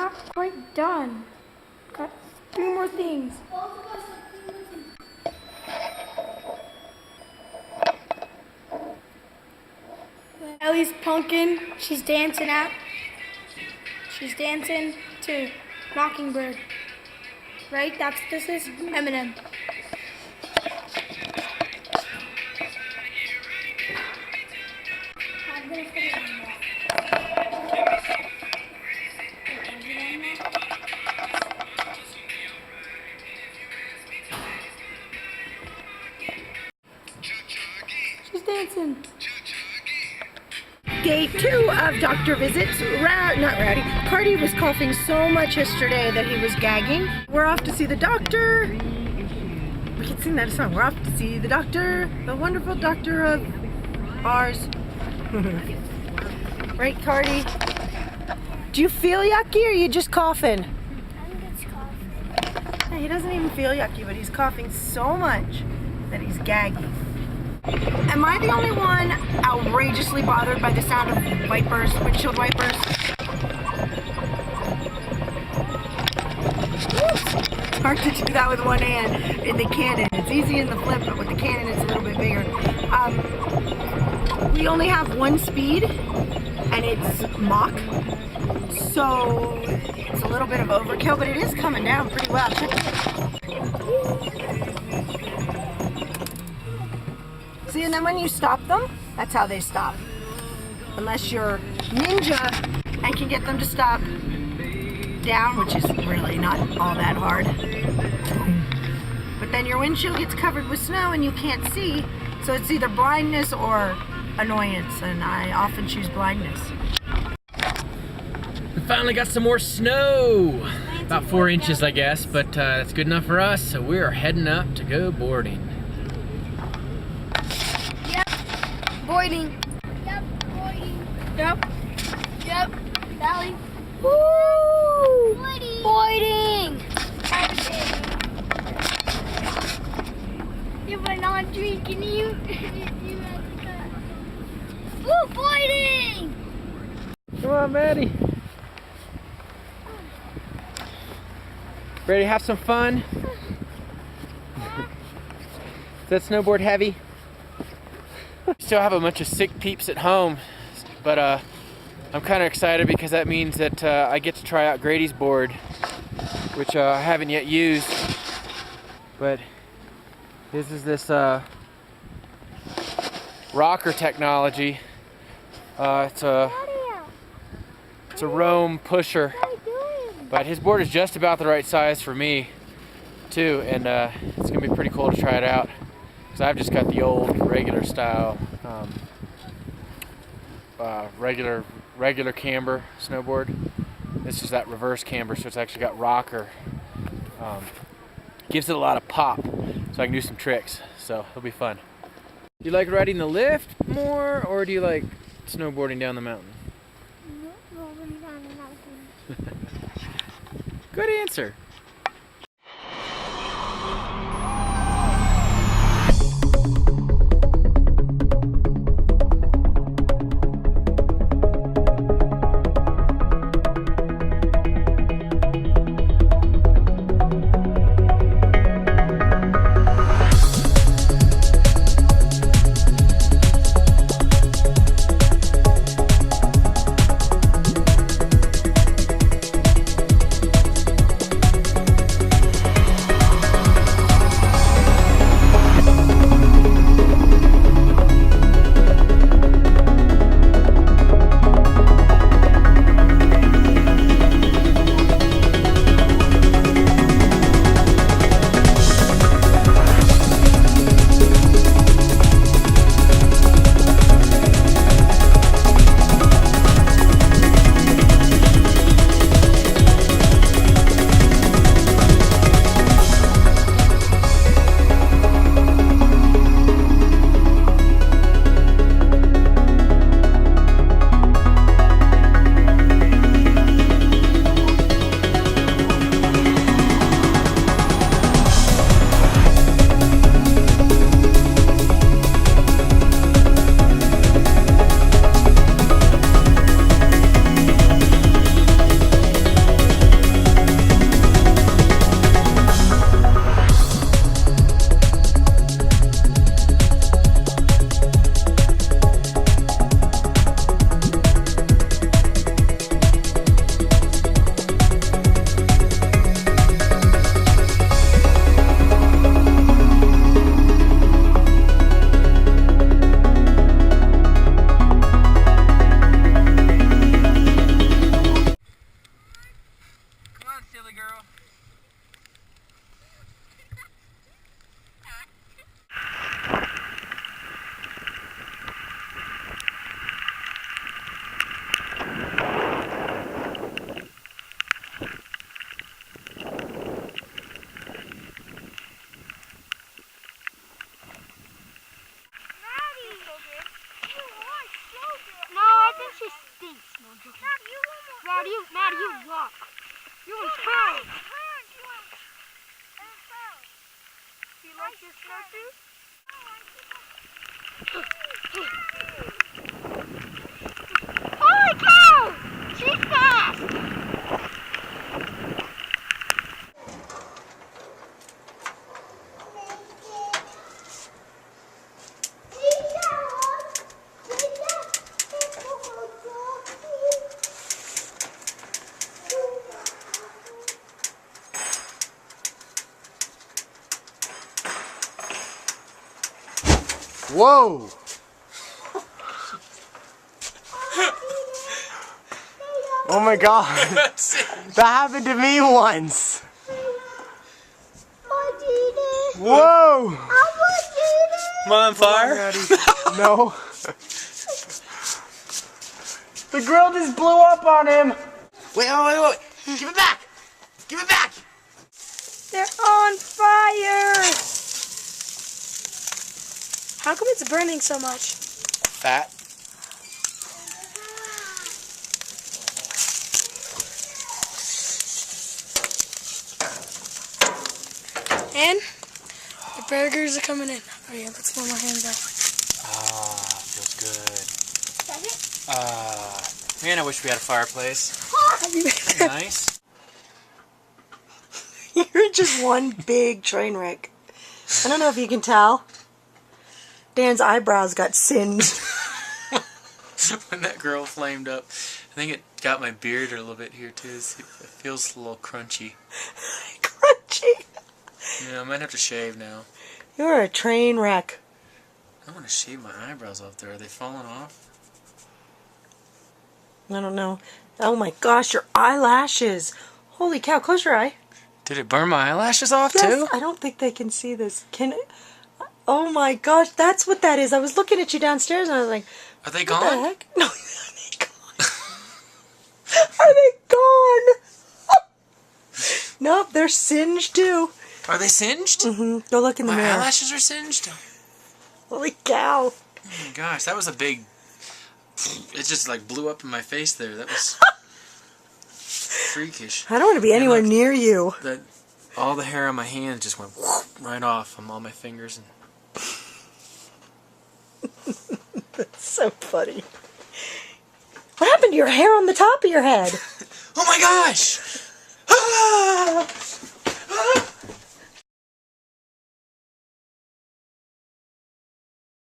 not quite done. Got 3 more things. Ellie's punkin'. She's dancing to Mockingbird. Right? That's what this is? Eminem. She's dancing. Day 2 of doctor visits. Cardi was coughing so much yesterday that he was gagging. We're off to see the doctor. We can sing that song. We're off to see the doctor, the wonderful doctor of ours. Right, Cardi? Do you feel yucky or are you just coughing? I'm just coughing. Yeah, he doesn't even feel yucky, but he's coughing so much that he's gagging. Am I the only one outrageously bothered by the sound of wipers, windshield wipers? It's hard to do that with one hand in the Canon. It's easy in the flip, but with the Canon it's a little bit bigger. We only have 1 speed, and it's Mach. So it's a little bit of overkill, but it is coming down pretty well. See, and then when you stop them, that's how they stop. Unless you're ninja and can get them to stop down, which is really not all that hard. But then your windshield gets covered with snow and you can't see, so it's either blindness or annoyance, and I often choose blindness. We finally got some more snow. About 4 inches, I guess, but that's good enough for us, so we're heading up to go boarding. Boarding. Yep, boarding. Yep. Yep. Valley. Woo! Boarding. Boarding. You were not drinking, you had to cut. Woo, boarding! Come on, Maddy. Ready to have some fun? Is that snowboard heavy? Still have a bunch of sick peeps at home, but I'm kind of excited because that means that I get to try out Grady's board, which I haven't yet used. But this is this rocker technology. It's a Rome pusher, but his board is just about the right size for me too, and it's gonna be pretty cool to try it out. I've just got the old regular style, regular camber snowboard. This is that reverse camber, so it's actually got rocker. Gives it a lot of pop, so I can do some tricks. So it'll be fun. Do you like riding the lift more, or do you like snowboarding down the mountain? Rolling down the mountain. Good answer. Holy cow! She's fast! Whoa! Oh my god! That happened to me once! Whoa! Am I on fire? No. The grill just blew up on him! Wait. Give it back! Give it back! They're on fire! How come it's burning so much? Fat. And the burgers are coming in. Oh yeah, let's warm our hands up. Ah, feels good. Man, I wish we had a fireplace. Nice. You're just one big train wreck. I don't know if you can tell. Dan's eyebrows got singed. When that grill flamed up, I think it got my beard a little bit here too. It feels a little crunchy. Crunchy. Yeah, I might have to shave now. You're a train wreck. I want to shave my eyebrows off there. Are they falling off? I don't know. Oh my gosh, your eyelashes. Holy cow, close your eye. Did it burn my eyelashes off Yes, too? I don't think they can see this. Can it? Oh my gosh, that's what that is. I was looking at you downstairs and I was like, Are they what gone? the heck? No, are they gone? Are they gone? Nope, they're singed too. Are they singed? Go look in the My mirror. eyelashes are singed? Holy cow. Oh my gosh, that was a big... It just like blew up in my face there. That was freakish. I don't want to be anywhere look, near you. All the hair on my hands just went right off on all my fingers. And That's so funny. What happened to your hair on the top of your head? oh my gosh! Ah! Ah!